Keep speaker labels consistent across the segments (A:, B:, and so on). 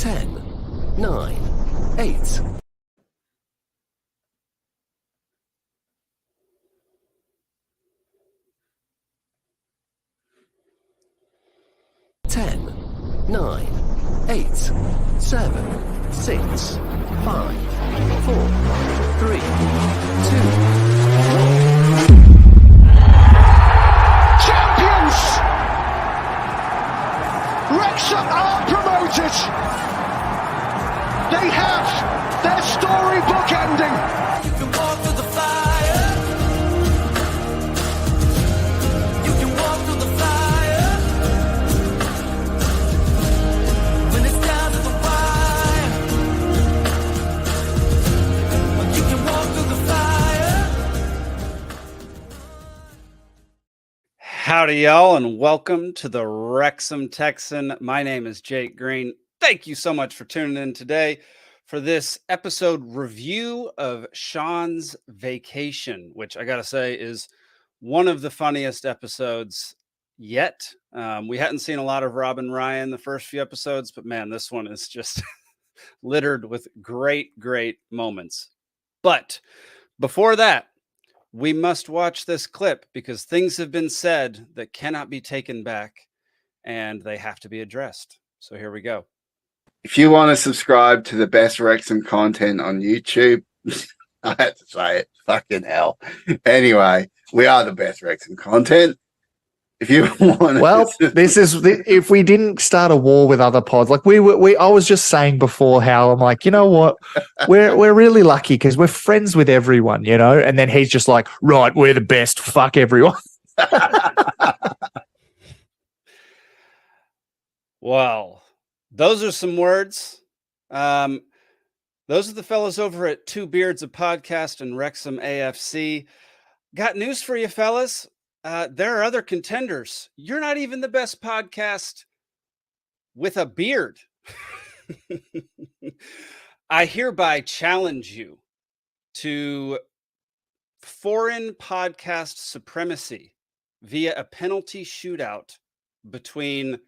A: 10, 9, 8. Ten, 9, 8, 7, 6, 5, 4, 3, 2, 1.
B: Champions! Wrexham are promoted. They have their storybook ending. You can walk through the fire. You can walk through the fire. When it's down to the wire. You can walk through the fire.
C: Howdy, y'all, and welcome to the Wrexham Texan. My name is Jake Green. Thank you so much for tuning in today for this episode review of Shaun's Vacation, which I got to say is one of the funniest episodes yet. We hadn't seen a lot of Rob and Ryan the first few episodes, but man, this one is just littered with great moments. But before that, we must watch this clip because things have been said that cannot be taken back and they have to be addressed. So here we go.
D: If you want to subscribe to the best Wrexham content on YouTube, I had to say it, fucking hell. Anyway, we are the best Wrexham content. If you want,
E: well, this is if we didn't start a war with other pods, like I was just saying before how I'm like, you know what, we're really lucky because we're friends with everyone, you know. And then he's just like, right, we're the best. Fuck everyone.
C: Well, those are some words. Those are the fellas over at Two Beards, a podcast, and Wrexham AFC. Got news for you, fellas. There are other contenders. You're not even the best podcast with a beard. I hereby challenge you to foreign podcast supremacy via a penalty shootout between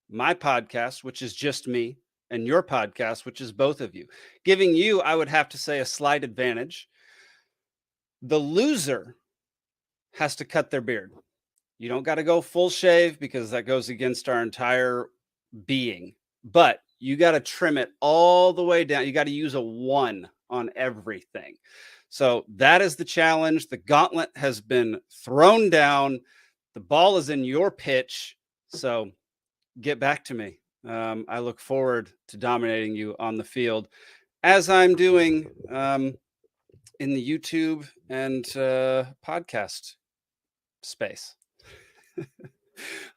C: my podcast, which is just me, and your podcast, which is both of you, giving you, I would have to say, a slight advantage. The loser has to cut their beard. You don't got to go full shave because that goes against our entire being, but you got to trim it all the way down. You got to use a 1 on everything. So that is the challenge. The gauntlet has been thrown down. The ball is in your pitch. So get back to me. I look forward to dominating you on the field as I'm doing in the YouTube and podcast space.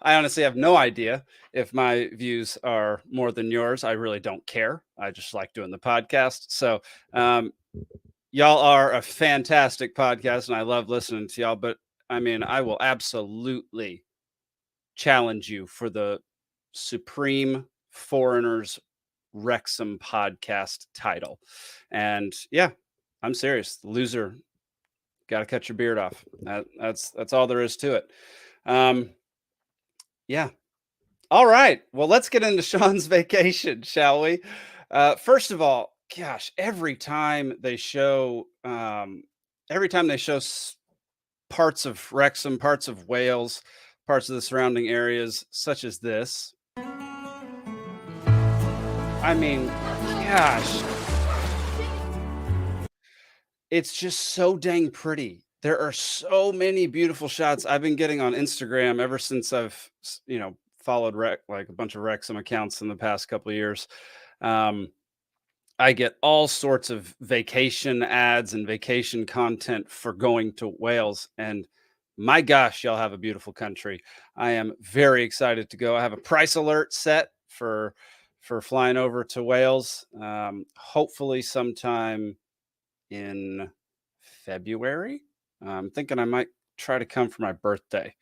C: I honestly have no idea if my views are more than yours. I really don't care. I just like doing the podcast. So y'all are a fantastic podcast and I love listening to y'all, but I mean, I will absolutely challenge you for the Supreme Foreigners Wrexham podcast title. And yeah, I'm serious. The loser got to cut your beard off. That's all there is to it. Yeah. All right. Well, let's get into Shaun's Vacation, shall we? First of all, gosh, every time they show parts of Wrexham, parts of Wales, parts of the surrounding areas, such as this. I mean, gosh, it's just so dang pretty. There are so many beautiful shots I've been getting on Instagram ever since I've, followed like a bunch of Wrexham accounts in the past couple of years. I get all sorts of vacation ads and vacation content for going to Wales. And my gosh, y'all have a beautiful country. I am very excited to go. I have a price alert set for flying over to Wales. Hopefully sometime in February. I'm thinking I might try to come for my birthday.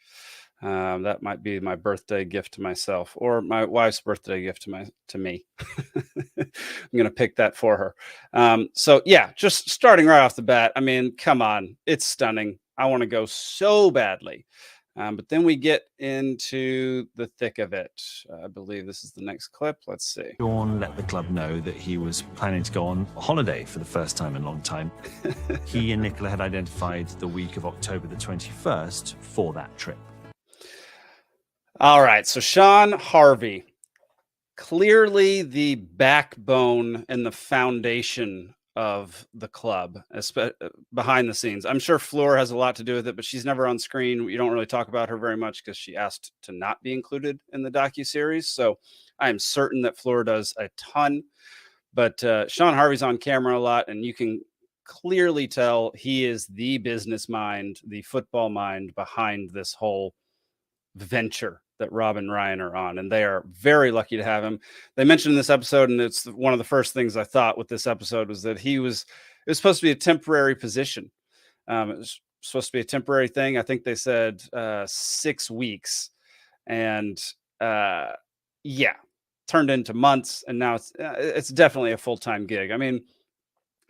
C: That might be my birthday gift to myself or my wife's birthday gift to me. I'm going to pick that for her. So yeah, just starting right off the bat. I mean, come on, it's stunning. I want to go so badly. But then we get into the thick of it. I believe this is the next clip. Let's see.
F: Shaun let the club know that he was planning to go on holiday for the first time in a long time. He and Nicola had identified the week of October the 21st for that trip.
C: All right, so Shaun Harvey, clearly the backbone and the foundation of the club, behind the scenes. I'm sure Fleur has a lot to do with it, but she's never on screen. You don't really talk about her very much because she asked to not be included in the docuseries. So I am certain that Fleur does a ton, but Shaun Harvey's on camera a lot, and you can clearly tell he is the business mind, the football mind behind this whole venture that Rob and Ryan are on, and they are very lucky to have him. They mentioned in this episode, and it's one of the first things I thought with this episode was that it was supposed to be a temporary position. It was supposed to be a temporary thing. I think they said 6 weeks, and turned into months, and now it's definitely a full-time gig. I mean,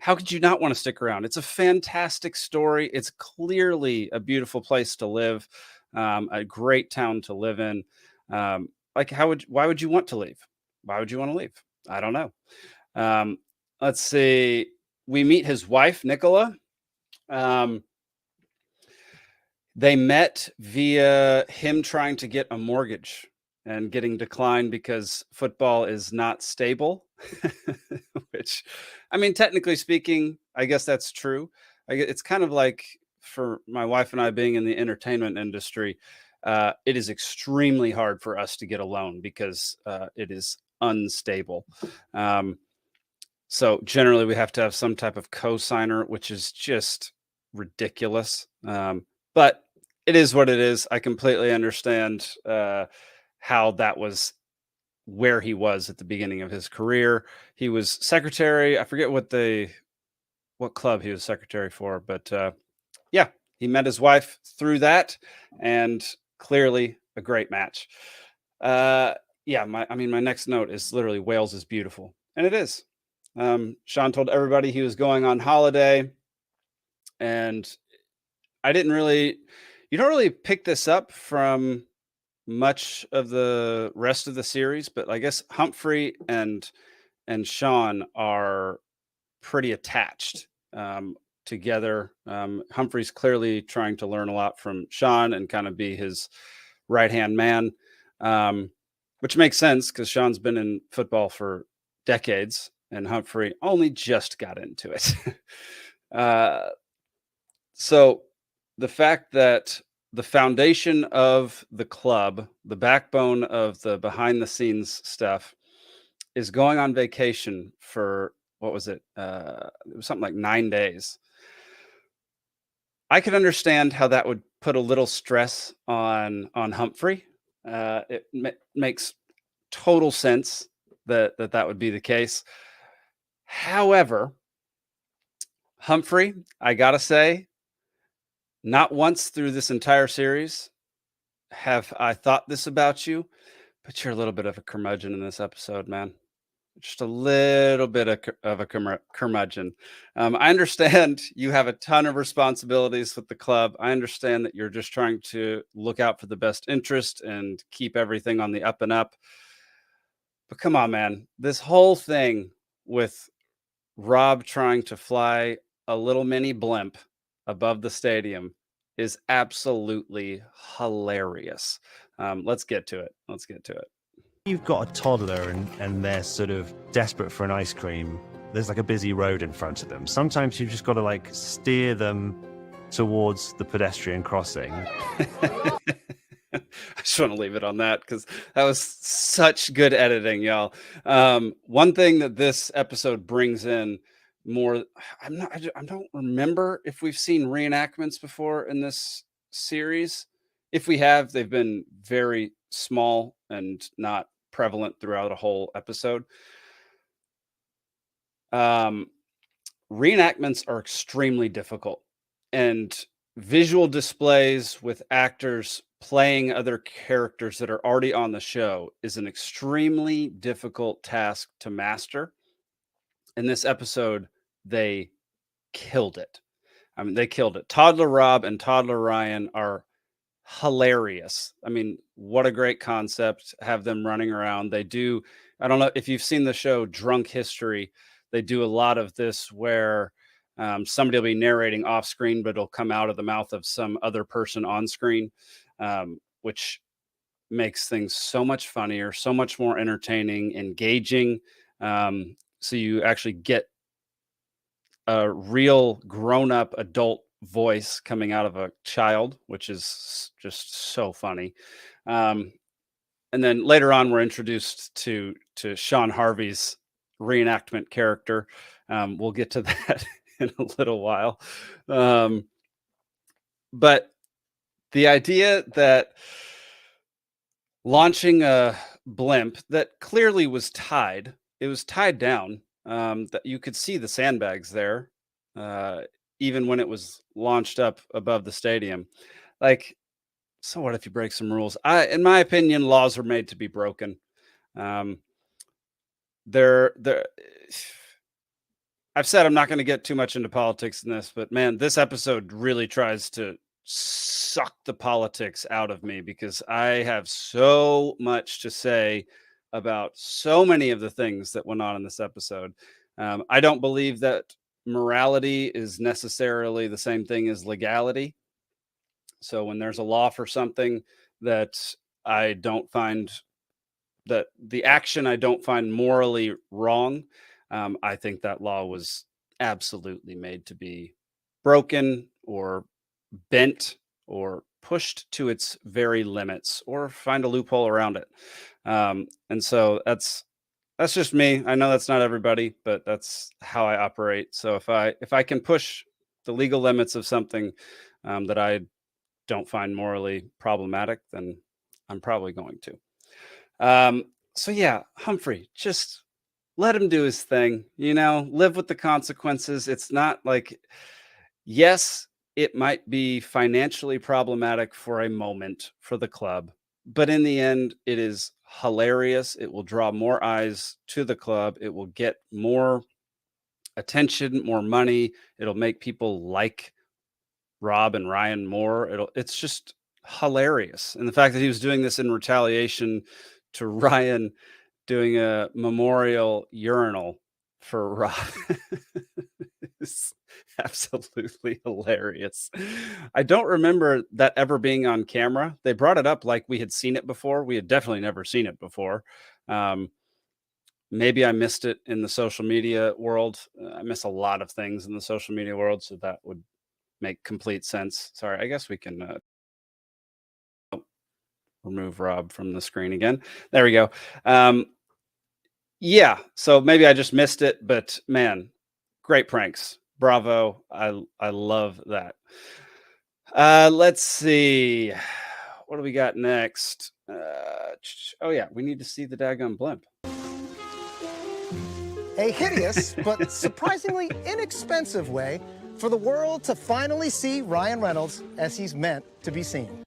C: how could you not want to stick around? It's a fantastic story. It's clearly a beautiful place to live. A great town to live in. Why would you want to leave? Why would you want to leave? I don't know. Let's see. We meet his wife, Nicola. They met via him trying to get a mortgage and getting declined because football is not stable, which, I mean, technically speaking, I guess that's true. It's kind of like, for my wife and I being in the entertainment industry, it is extremely hard for us to get a loan because it is unstable. So generally we have to have some type of co-signer, which is just ridiculous. But it is what it is. I completely understand how that was where he was at the beginning of his career. He was secretary. I forget what club he was secretary for, but yeah, he met his wife through that, and clearly a great match. My next note is literally Wales is beautiful, and it is. Shaun told everybody he was going on holiday, and you don't really pick this up from much of the rest of the series, but I guess Humphrey and Shaun are pretty attached together. Humphrey's clearly trying to learn a lot from Shaun and kind of be his right-hand man, which makes sense because Shaun's been in football for decades and Humphrey only just got into it. So the fact that the foundation of the club, the backbone of the behind the scenes stuff, is going on vacation for, what was it? It was something like 9 days. I could understand how that would put a little stress on Humphrey. It makes total sense that would be the case. However, Humphrey, I gotta say, not once through this entire series have I thought this about you, but you're a little bit of a curmudgeon in this episode, man. Just a little bit of a curmudgeon. I understand you have a ton of responsibilities with the club. I understand that you're just trying to look out for the best interest and keep everything on the up and up. But come on, man. This whole thing with Rob trying to fly a little mini blimp above the stadium is absolutely hilarious. Let's get to it.
F: You've got a toddler and they're sort of desperate for an ice cream. There's like a busy road in front of them. Sometimes you've just got to like steer them towards the pedestrian crossing.
C: I just want to leave it on that because that was such good editing, y'all. One thing that this episode brings in more, I don't remember if we've seen reenactments before in this series. If we have, they've been very small and not prevalent throughout a whole episode. Reenactments are extremely difficult, and visual displays with actors playing other characters that are already on the show is an extremely difficult task to master. In this episode, they killed it. I mean, they killed it. Toddler Rob and Toddler Ryan are hilarious. I mean, what a great concept. Have them running around. They do. I don't know if you've seen the show Drunk History. They do a lot of this where somebody will be narrating off screen, but it'll come out of the mouth of some other person on screen, which makes things so much funnier, so much more entertaining, engaging. So you actually get a real grown-up adult voice coming out of a child, which is just so funny. And then later on, we're introduced to Shaun Harvey's reenactment character. We'll get to that in a little while. But the idea that launching a blimp that clearly was tied, it was tied down, that you could see the sandbags there, even when it was launched up above the stadium. Like, so what if you break some rules? In my opinion, laws are made to be broken. They're I've said I'm not going to get too much into politics in this, but man, this episode really tries to suck the politics out of me because I have so much to say about so many of the things that went on in this episode. I don't believe that morality is necessarily the same thing as legality. So when there's a law for something that I don't find that the action I don't find morally wrong, I think that law was absolutely made to be broken or bent or pushed to its very limits or find a loophole around it. And so that's just me. I know that's not everybody, but that's how I operate. So if I can push the legal limits of something that I don't find morally problematic, then I'm probably going to. So yeah, Humphrey, just let him do his thing, live with the consequences. It's not like, yes, it might be financially problematic for a moment for the club, but in the end, it is hilarious. It will draw more eyes to the club. It will get more attention, more money. It'll make people like Rob and Ryan more. It's just hilarious. And the fact that he was doing this in retaliation to Ryan doing a memorial urinal for Rob is absolutely hilarious. I don't remember that ever being on camera. They brought it up like we had seen it before. We had definitely never seen it before. Maybe I missed it in the social media world. I miss a lot of things in the social media world, so that would make complete sense. Sorry, I guess we can remove Rob from the screen again. There we go. Yeah, so maybe I just missed it, but man, great pranks. Bravo. I love that. Let's see. What do we got next? Oh yeah, we need to see the daggone blimp.
G: A hideous but surprisingly inexpensive way for the world to finally see Ryan Reynolds as he's meant to be seen.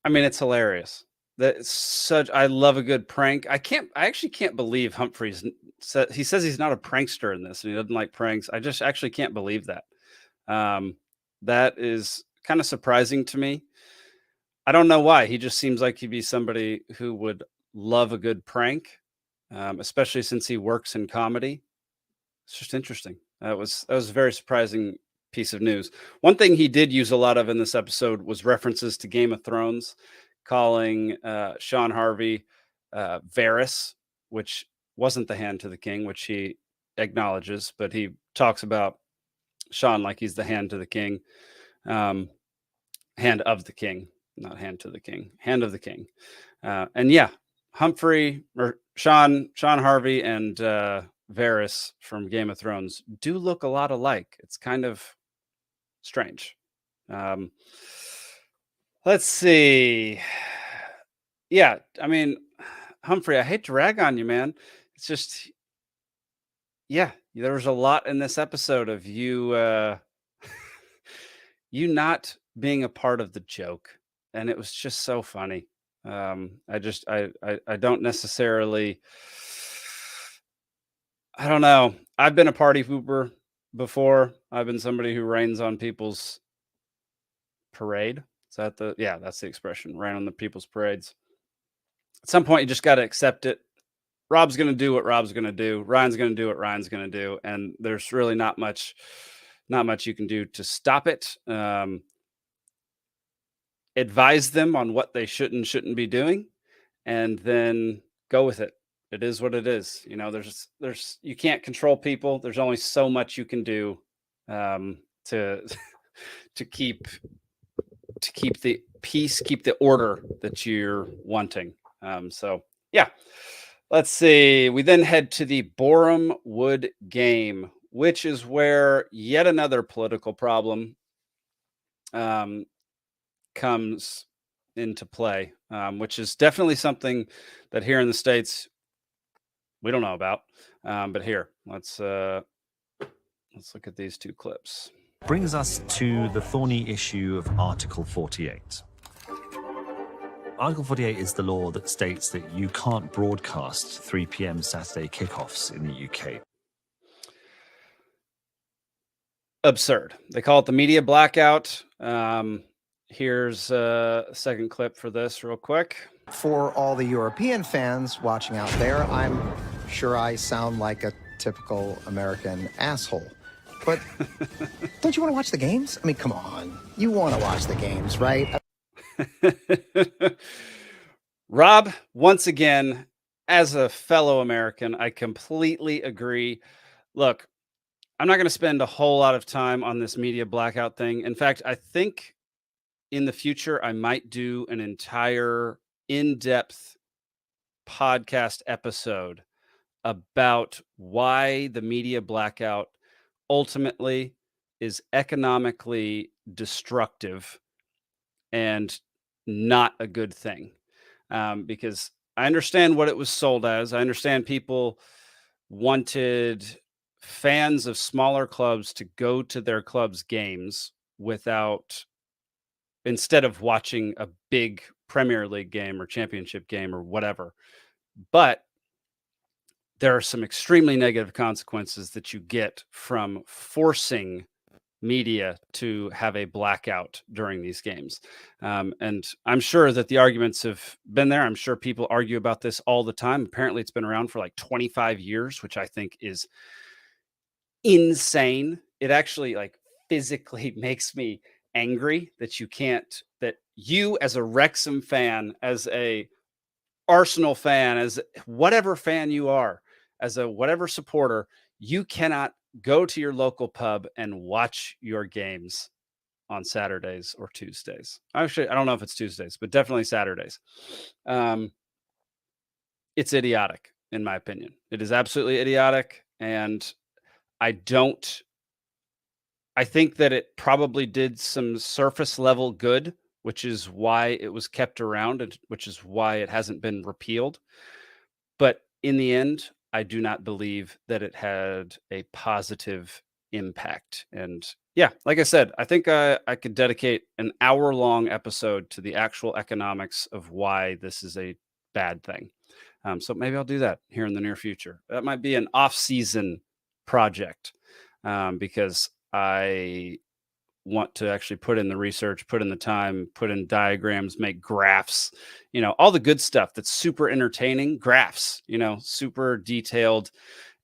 C: I mean, it's hilarious. I love a good prank. I actually can't believe he says he's not a prankster in this and he doesn't like pranks. I just actually can't believe that. That is kind of surprising to me. I don't know why. He just seems like he'd be somebody who would love a good prank, especially since he works in comedy. It's just interesting. That was a very surprising piece of news. One thing he did use a lot of in this episode was references to Game of Thrones, calling Shaun Harvey Varys, which wasn't the Hand to the King, which he acknowledges, but he talks about Shaun like he's the Hand to the King, Hand of the King, not Hand to the King, Hand of the King. And yeah, Shaun Harvey and Varys from Game of Thrones do look a lot alike. It's kind of strange. Let's see. Yeah, I mean, Humphrey, I hate to rag on you, man. It's just, yeah, there was a lot in this episode of you you not being a part of the joke, and it was just so funny. I don't necessarily, I don't know. I've been a party pooper before. I've been somebody who rains on people's parade. Is that that's the expression, rain on the people's parades. At some point, you just got to accept it. Rob's going to do what Rob's going to do. Ryan's going to do what Ryan's going to do. And there's really not much you can do to stop it. Advise them on what they should and shouldn't be doing, and then go with it. It is what it is. You know, there's you can't control people. There's only so much you can do to keep the peace, keep the order that you're wanting. So yeah, let's see. We then head to the Boreham Wood game, which is where yet another political problem comes into play, which is definitely something that here in the States we don't know about. But here, let's look at these two clips.
F: Brings us to the thorny issue of Article 48. Article 48 is the law that states that you can't broadcast 3 p.m. Saturday kickoffs in the UK.
C: Absurd. They call it the media blackout. Here's a second clip for this real quick.
G: For all the European fans watching out there, I'm sure I sound like a typical American asshole. But don't you want to watch the games? I mean, come on. You want to watch the games, right?
C: Rob, once again, as a fellow American, I completely agree. Look, I'm not going to spend a whole lot of time on this media blackout thing. In fact, I think in the future, I might do an entire in-depth podcast episode about why the media blackout ultimately is economically destructive and not a good thing. Because I understand what it was sold as. I understand people wanted fans of smaller clubs to go to their club's games instead of watching a big Premier League game or championship game or whatever. But there are some extremely negative consequences that you get from forcing media to have a blackout during these games. And I'm sure that the arguments have been there. I'm sure people argue about this all the time. Apparently it's been around for like 25 years, which I think is insane. It actually physically makes me angry that you as a Wrexham fan, as a Arsenal fan, as whatever fan you are, as a whatever supporter, you cannot go to your local pub and watch your games on Saturdays or Tuesdays. Actually, I don't know if it's Tuesdays, but definitely Saturdays. It's idiotic, in my opinion. It is absolutely idiotic. And I think that it probably did some surface level good, which is why it was kept around and which is why it hasn't been repealed. But in the end, I do not believe that it had a positive impact. And yeah, like I said, I think I could dedicate an hour-long episode to the actual economics of why this is a bad thing. So maybe I'll do that here in the near future. That might be an off-season project because I want to actually put in the research, put in the time, put in diagrams, make graphs, all the good stuff that's super entertaining. Graphs, super detailed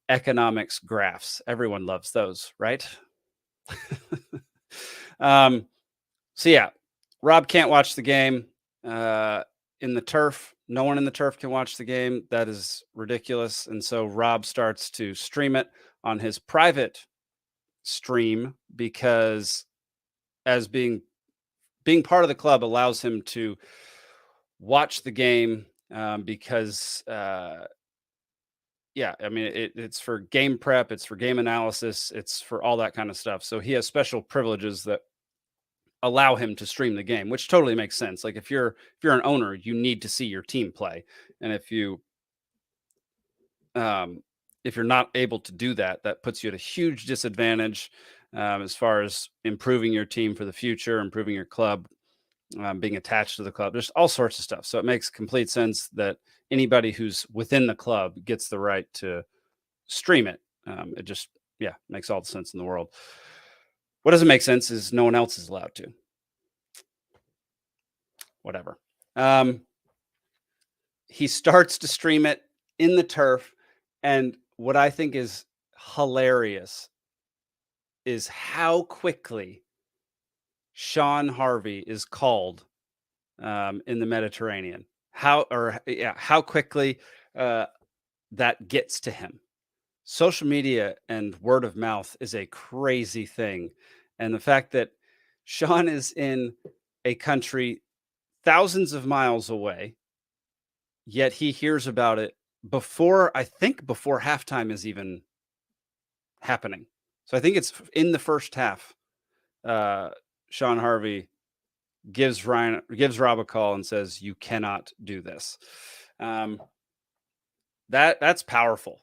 C: economics graphs. Everyone loves those, right? So yeah, Rob can't watch the game in the turf. No one in the turf can watch the game. That is ridiculous. And so Rob starts to stream it on his private stream because as being part of the club allows him to watch the game because it's for game prep, it's for game analysis, it's for all that kind of stuff. So he has special privileges that allow him to stream the game, which totally makes sense. Like if you're an owner, you need to see your team play. And if you're not able to do that, that puts you at a huge disadvantage as far as improving your team for the future, improving your club, being attached to the club, just all sorts of stuff. So it makes complete sense that anybody who's within the club gets the right to stream it. It just Yeah, makes all the sense in the world. What doesn't make sense is no one else is allowed to. Whatever. He starts to stream it in the turf, and what I think is hilarious is how quickly Shaun Harvey is called in the Mediterranean. How quickly that gets to him. Social media and word of mouth is a crazy thing. And the fact that Shaun is in a country thousands of miles away, yet he hears about it before halftime is even happening. So I think it's in the first half. Shaun Harvey gives Rob a call and says, "You cannot do this." That's powerful.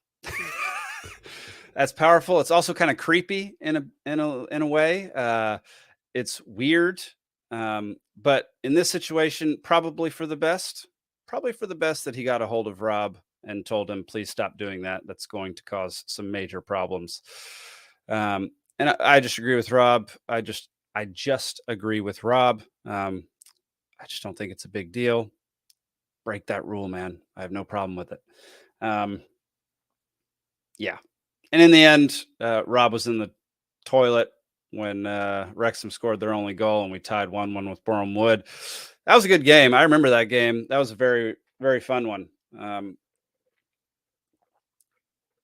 C: That's powerful. It's also kind of creepy in a way. It's weird, but in this situation, probably for the best. Probably for the best that he got a hold of Rob and told him, "Please stop doing that. That's going to cause some major problems." And I just agree with Rob. I just agree with Rob. I just don't think it's a big deal. Break that rule, man. I have no problem with it. Yeah. And in the end, Rob was in the toilet when Wrexham scored their only goal and we tied 1-1 with Boreham Wood. That was a good game. I remember that game. That was a very, very fun one.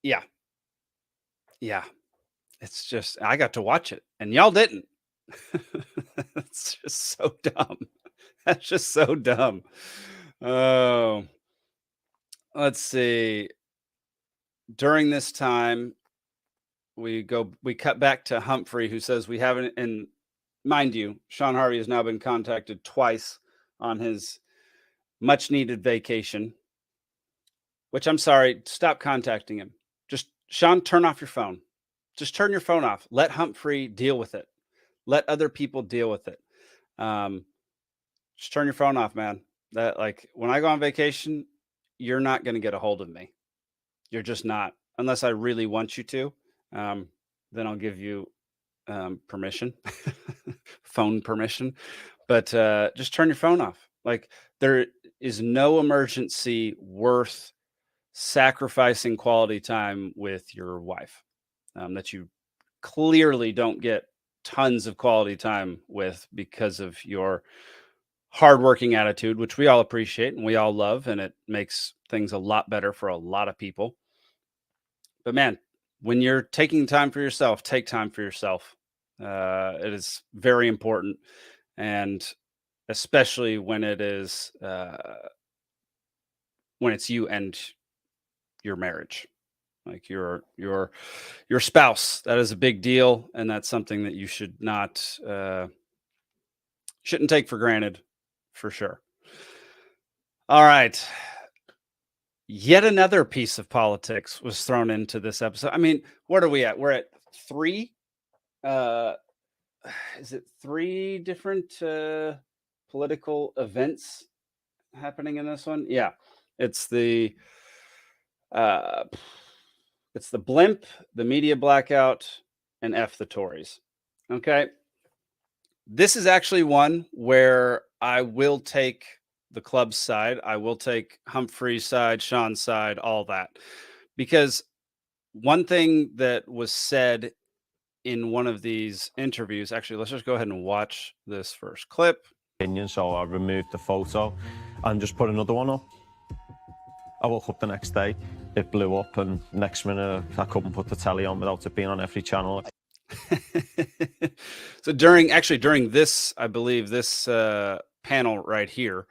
C: Yeah. It's just, I got to watch it and y'all didn't. It's just so dumb. That's just so dumb. Oh, let's see. During this time, we cut back to Humphrey, who says we haven't, and mind you, Shaun Harvey has now been contacted twice on his much needed vacation, which I'm sorry, stop contacting him. Just, Shaun, turn off your phone. Just turn your phone off. Let Humphrey deal with it. Let other people deal with it. Just turn your phone off, man. That, like, when I go on vacation, you're not going to get a hold of me. You're just not, unless I really want you to. Then I'll give you permission, phone permission. But just turn your phone off. Like, there is no emergency worth sacrificing quality time with your wife that you clearly don't get tons of quality time with because of your hardworking attitude, which we all appreciate and we all love, and it makes things a lot better for a lot of people. But man, when you're taking time for yourself, take time for yourself. It is very important, and especially when it is when it's you and your marriage, like your spouse. That is a big deal, and that's something that you should not shouldn't take for granted, for sure. All right. Yet another piece of politics was thrown into this episode. I mean, what are we at? We're at 3. Is it 3 different political events happening in this one? Yeah, it's the blimp, the media blackout, and F the Tories. Okay, this is actually one where I will take the club's side. I will take Humphrey's side, Shaun's side, all that. Because one thing that was said in one of these interviews, actually, let's just go ahead and watch this first clip.
F: So I removed the photo and just put another one up. I woke up the next day, it blew up, and next minute I couldn't put the telly on without it being on every channel.
C: So during this, I believe this panel right here,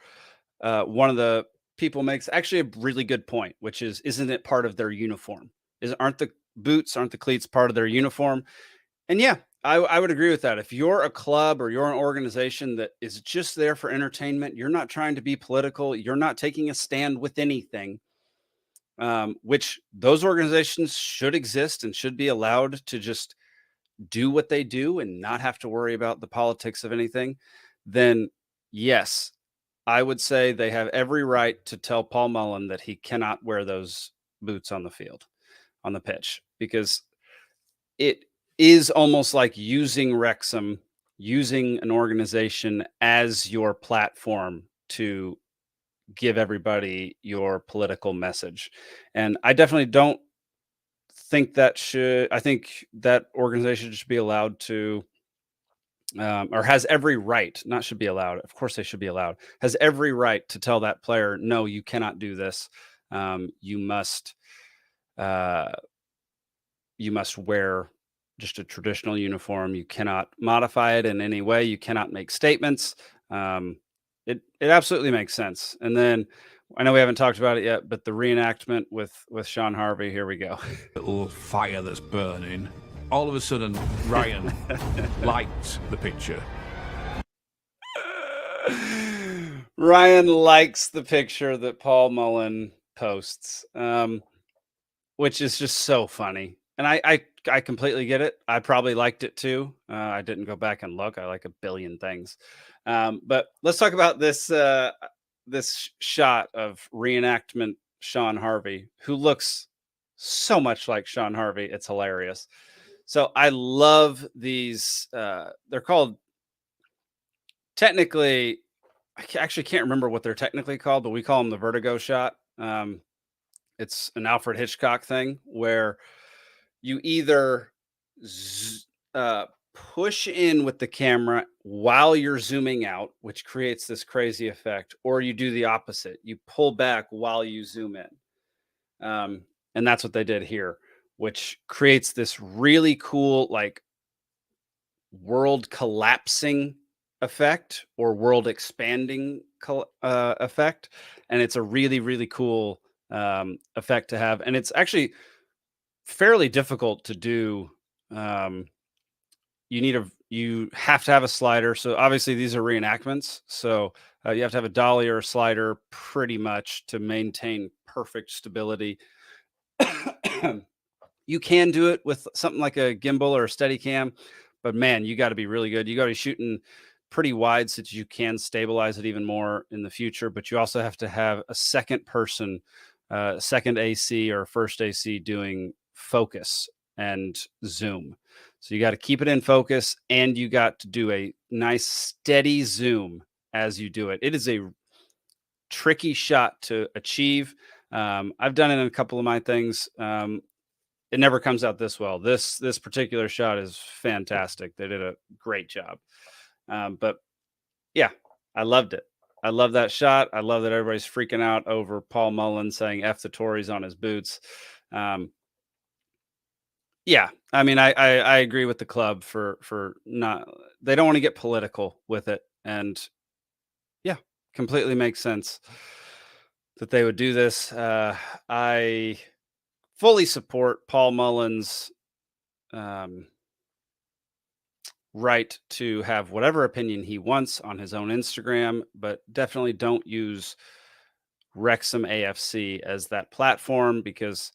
C: one of the people makes actually a really good point, which is, isn't it part of their uniform? Aren't the boots, aren't the cleats part of their uniform? And yeah, I would agree with that. If you're a club or you're an organization that is just there for entertainment, you're not trying to be political, you're not taking a stand with anything, which those organizations should exist and should be allowed to just do what they do and not have to worry about the politics of anything, then yes, I would say they have every right to tell Paul Mullen that he cannot wear those boots on the field, on the pitch, because it is almost like using Wrexham, using an organization as your platform to give everybody your political message. And I definitely don't think that should, I think that organization should be allowed to, or has every right, not should be allowed. Of course they should be allowed, has every right to tell that player, no, you cannot do this. You must wear just a traditional uniform. You cannot modify it in any way. You cannot make statements. It absolutely makes sense. And then I know we haven't talked about it yet, but the reenactment with Shaun Harvey. Here we go.
H: Little fire that's burning. All of a sudden, Ryan liked the picture.
C: Ryan likes the picture that Paul Mullen posts, which is just so funny. And I completely get it. I probably liked it too. I didn't go back and look. I like a billion things. But let's talk about this this shot of reenactment Shaun Harvey, who looks so much like Shaun Harvey. It's hilarious. So I love these. They're called, technically, I actually can't remember what they're technically called, but we call them the vertigo shot. It's an Alfred Hitchcock thing where you either push in with the camera while you're zooming out, which creates this crazy effect, or you do the opposite. You pull back while you zoom in. And that's what they did here, which creates this really cool, like, world collapsing effect or world expanding effect. And it's a really, really cool effect to have. And it's actually fairly difficult to do. You have to have a slider. So obviously these are reenactments. So you have to have a dolly or a slider pretty much to maintain perfect stability. You can do it with something like a gimbal or a Steadicam, but man, you got to be really good. You got to be shooting pretty wide so that you can stabilize it even more in the future. But you also have to have a second person, second AC or first AC doing focus and zoom. So you got to keep it in focus, and you got to do a nice steady zoom as you do it. It is a tricky shot to achieve. I've done it in a couple of my things. It never comes out this well. This particular shot is fantastic. They did a great job. But yeah, I loved it. I love that shot. I love that everybody's freaking out over Paul Mullen saying F the Tories on his boots. Yeah, I mean, I agree with the club for not, they don't want to get political with it. And yeah, completely makes sense that they would do this. I fully support Paul Mullen's right to have whatever opinion he wants on his own Instagram, but definitely don't use Wrexham AFC as that platform, because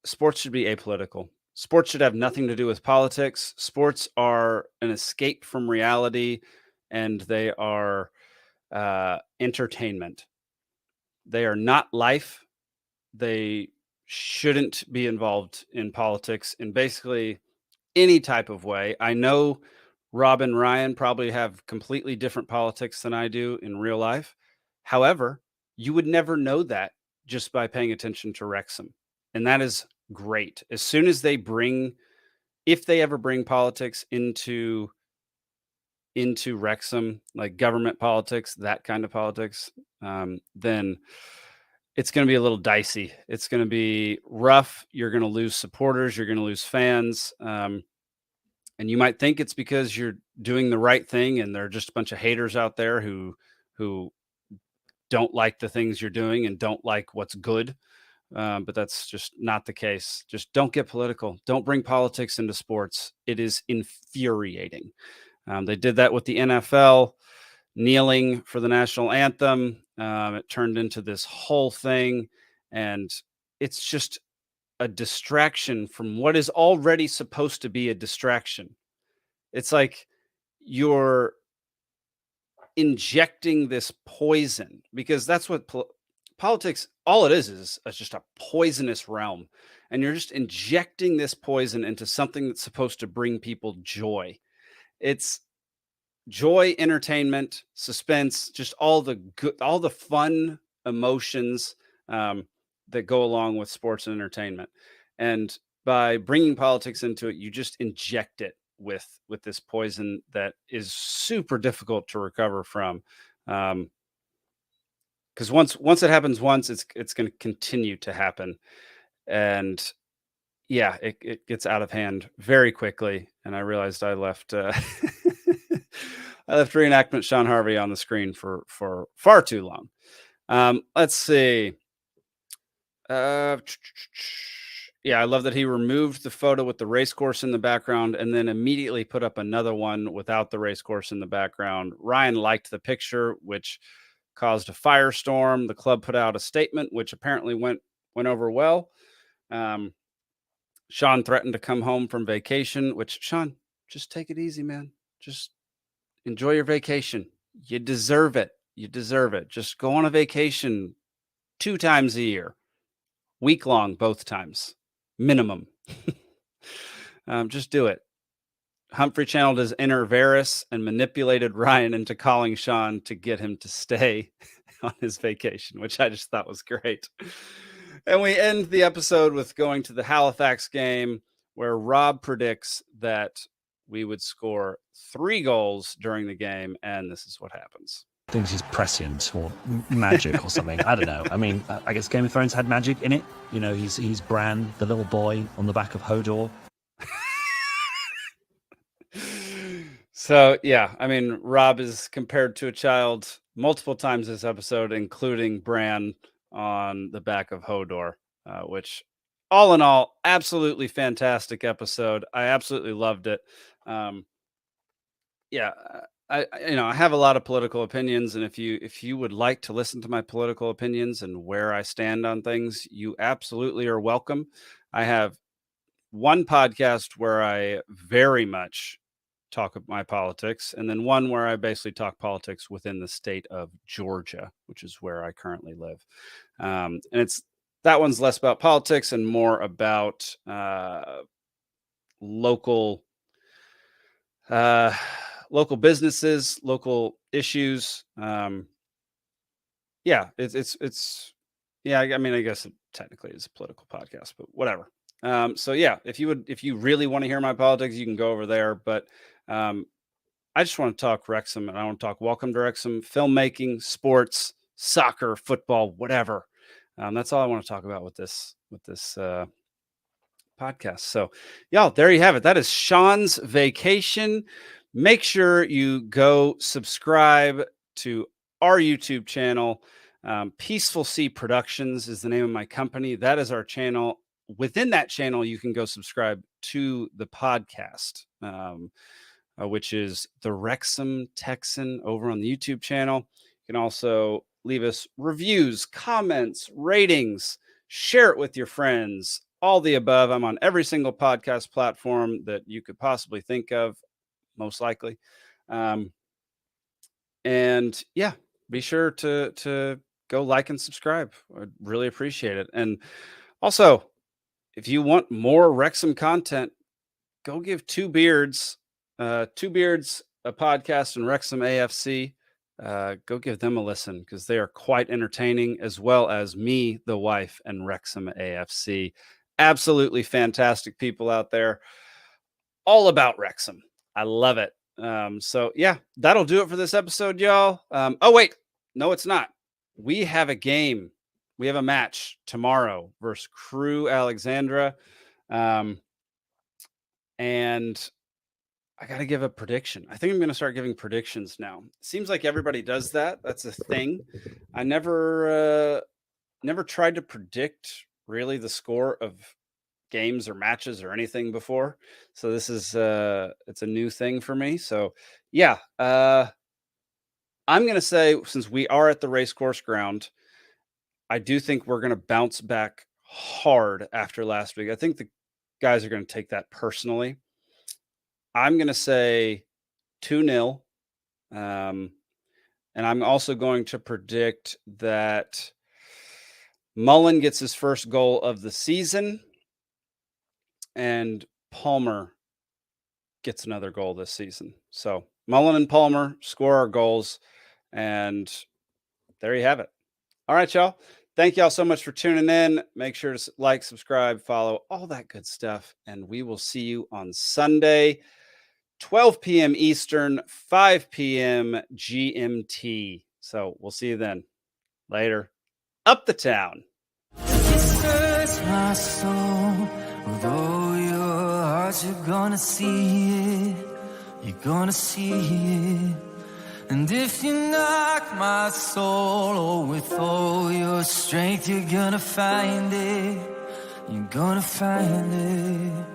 C: sports should be apolitical. Sports should have nothing to do with politics. Sports are an escape from reality, and they are entertainment. They are not life. They shouldn't be involved in politics in basically any type of way. I know Rob and Ryan probably have completely different politics than I do in real life. However, you would never know that just by paying attention to Wrexham. And that is great. As soon as they bring, if they ever bring politics into Wrexham, like government politics, that kind of politics, then it's going to be a little dicey. It's going to be rough. You're going to lose supporters. You're going to lose fans. And you might think it's because you're doing the right thing, and there are just a bunch of haters out there who don't like the things you're doing and don't like what's good. But that's just not the case. Just don't get political. Don't bring politics into sports. It is infuriating. They did that with the NFL, kneeling for the national anthem. It turned into this whole thing, and it's just a distraction from what is already supposed to be a distraction. It's like you're injecting this poison, because that's what politics, all it is just a poisonous realm. And you're just injecting this poison into something that's supposed to bring people joy. It's joy, entertainment, suspense, just all the good, all the fun emotions that go along with sports and entertainment. And by bringing politics into it, you just inject it with this poison that is super difficult to recover from. Because once it happens once, it's going to continue to happen. And yeah, it gets out of hand very quickly. And I realized I left I left reenactment Shaun Harvey on the screen for far too long. Let's see. Yeah, I love that he removed the photo with the race course in the background and then immediately put up another one without the race course in the background. Ryan liked the picture, which caused a firestorm. The club put out a statement, which apparently went over well. Shaun threatened to come home from vacation, which, Shaun, just take it easy, man. Just enjoy your vacation. You deserve it. You deserve it. Just go on a vacation 2 times a year, week long, both times, minimum. Just do it. Humphrey channeled his inner Varys and manipulated Ryan into calling Shaun to get him to stay on his vacation, which I just thought was great. And we end the episode with going to the Halifax game, where Rob predicts that we would score 3 goals during the game, and this is what happens.
I: Thinks he's prescient or magic or something. I don't know. I mean, I guess Game of Thrones had magic in it. You know, he's Bran, the little boy on the back of Hodor.
C: So, yeah, I mean, Rob is compared to a child multiple times this episode, including Bran on the back of Hodor, which all in all, absolutely fantastic episode. I absolutely loved it. Yeah, I have a lot of political opinions, and if you would like to listen to my political opinions and where I stand on things, you absolutely are welcome. I have one podcast where I very much talk of my politics, and then one where I basically talk politics within the state of Georgia, which is where I currently live. And that one's less about politics and more about local businesses, local issues. Yeah, I mean, I guess it technically is a political podcast, but whatever. So yeah, if you really want to hear my politics, you can go over there. But I just want to talk Wrexham, and I want to talk welcome to Wrexham, filmmaking, sports, soccer, football, whatever. That's all I want to talk about with this podcast. So, y'all, there you have it. That is Shaun's vacation. Make sure you go subscribe to our YouTube channel. Peaceful Sea Productions is the name of my company. That is our channel. Within that channel, you can go subscribe to the podcast, which is the Wrexham Texan over on the YouTube channel. You can also leave us reviews, comments, ratings, share it with your friends, all the above. I'm on every single podcast platform that you could possibly think of, most likely. And yeah, be sure to go like and subscribe. I'd really appreciate it. And also, if you want more Wrexham content, go give Two Beards a podcast, and Wrexham AFC. Go give them a listen, because they are quite entertaining, as well as Me, the Wife, and Wrexham AFC. Absolutely fantastic people out there, all about Wrexham. I love it. So yeah, that'll do it for this episode, y'all. Oh wait, no, it's not. We have a game. We have a match tomorrow versus Crew Alexandra. And I got to give a prediction. I think I'm going to start giving predictions now. Seems like everybody does that. That's a thing. I never tried to predict really the score of games or matches or anything before. So this is it's a new thing for me. So yeah, I'm going to say, since we are at the racecourse ground, I do think we're going to bounce back hard after last week. I think the guys are going to take that personally. I'm going to say 2-0. And I'm also going to predict that Mullen gets his first goal of the season, and Palmer gets another goal this season. So Mullen and Palmer score our goals, and there you have it. All right, y'all. Thank y'all so much for tuning in. Make sure to like, subscribe, follow, all that good stuff. And we will see you on Sunday, 12 p.m. Eastern, 5 p.m. GMT. So we'll see you then. Later. Up the town.
J: Search my soul with all your heart, you're gonna see it. You're gonna see it. And if you knock my soul with all your strength, you're gonna find it. You're gonna find it.